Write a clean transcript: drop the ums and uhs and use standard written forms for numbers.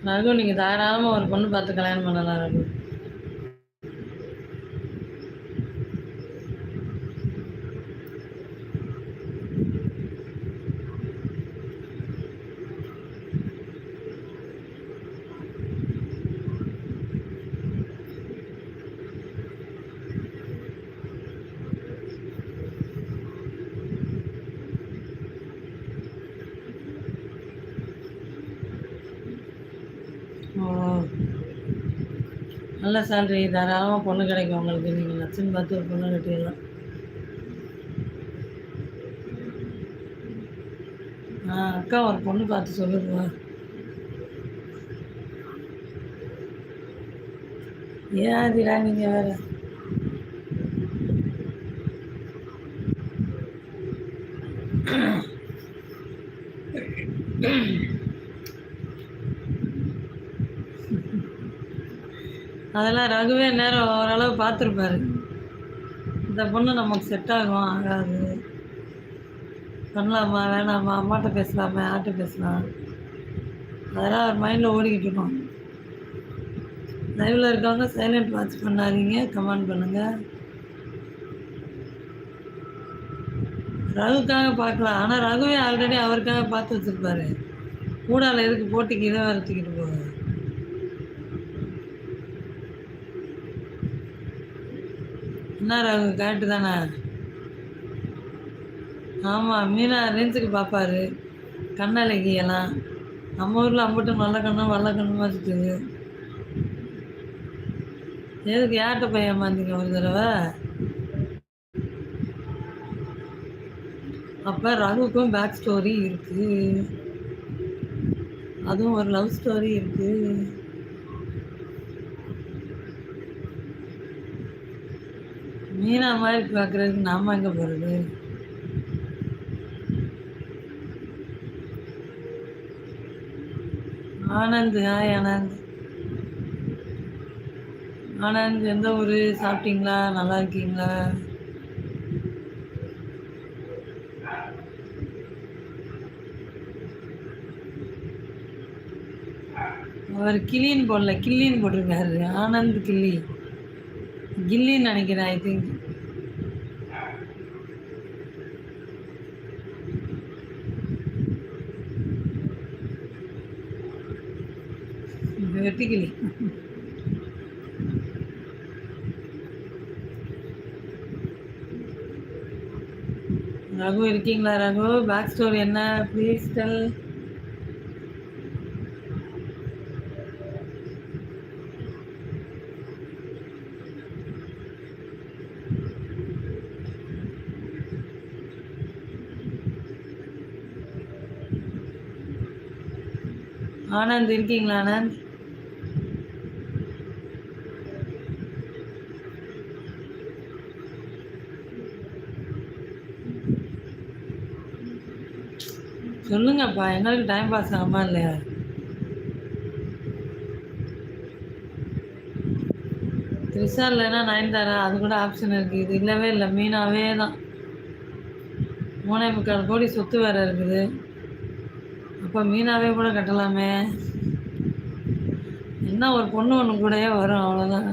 ரகு நீங்க தாராளமா ஒரு பொண்ணு பார்த்து கல்யாணம் பண்ணலாம் ரகு. ஓ! நல்ல சேலரி தாராளமா பொண்ணு கிடைக்கும் உங்களுக்கு. நீங்க லட்சம் பார்த்து ஒரு பொண்ணு கட்டிடலாம். அக்கா ஒரு பொண்ணு பார்த்து சொல்லுதுவா. ஏன் ஆதிரா நீங்க வேற. அதெல்லாம் ரகுவே நேரம் ஓரளவு பார்த்துருப்பாரு. இந்த பொண்ணு நமக்கு செட் ஆகும் ஆகாது, பண்ணலாமா வேணாமா, அம்மாட்ட பேசலாமா யார்கிட்ட பேசலாம், அதெல்லாம் அவர் மைண்டில் ஓடிக்கிட்டு இருக்கோம். லைவில் இருக்கவங்க சைலண்ட் வாட்ச் பண்ணாதீங்க, கமெண்ட் பண்ணுங்கள். ரகுக்காக பார்க்கலாம், ஆனால் ரகுவே ஆல்ரெடி அவருக்காக பார்த்து வச்சுருப்பாரு. கூடால எதுக்கு போட்டிக்கு இதை வேறு தூக்கிட்டு போகுது. என்ன ரகு கரெக்டு தானே? ஆமாம், மீனா ரேஞ்சுக்கு பார்ப்பாரு. கண்ணழகியெல்லாம் நம்ம ஊரில் அம்பட்டும் நல்ல கண்ணும் வல்ல கண்ணுமா இருக்குது. எதுக்கு யார்கிட்ட போய் ஏமாந்தீங்க ஒரு தடவை? அப்போ ரகுக்கும் பேக் ஸ்டோரி இருக்குது, அதுவும் ஒரு லவ் ஸ்டோரி இருக்குது. மீனா மாதிரி பார்க்குறதுக்கு நாம எங்கே போகிறது? ஆனந்த், ஹாய் ஆனந்த். ஆனந்த் எந்த ஊர்? சாப்பிட்டீங்களா? நல்லா இருக்கீங்களா? அவர் கிளின்னு போடல, கில்லின்னு போட்டிருக்காரு. ஆனந்த் கில்லி, கில்லின்னு நினைக்கிறேன். I think வெட்டிக்கிளி. ரகு இருக்கீங்களா? ரகு பேக் ஸ்டோரி என்ன ப்ளீஸ் டெல். ஆனந்த் இருக்கீங்களா? ஆனந்த் சொல்லுங்கப்பா, எங்களுக்கு டைம் பாஸ் ஆகாமா இல்லையா? த்ரிஷா இல்லைன்னா நயன்தாரா, அது கூட ஆப்ஷன் இருக்குது. இது இல்லவே இல்லை, மீனாவே தான். 3.25 கோடி சொத்து வேறு இருக்குது. அப்போ மீனாவே கூட கட்டலாமே. என்ன ஒரு பொண்ணு ஒன்று கூடயே வரும், அவ்வளோதான்.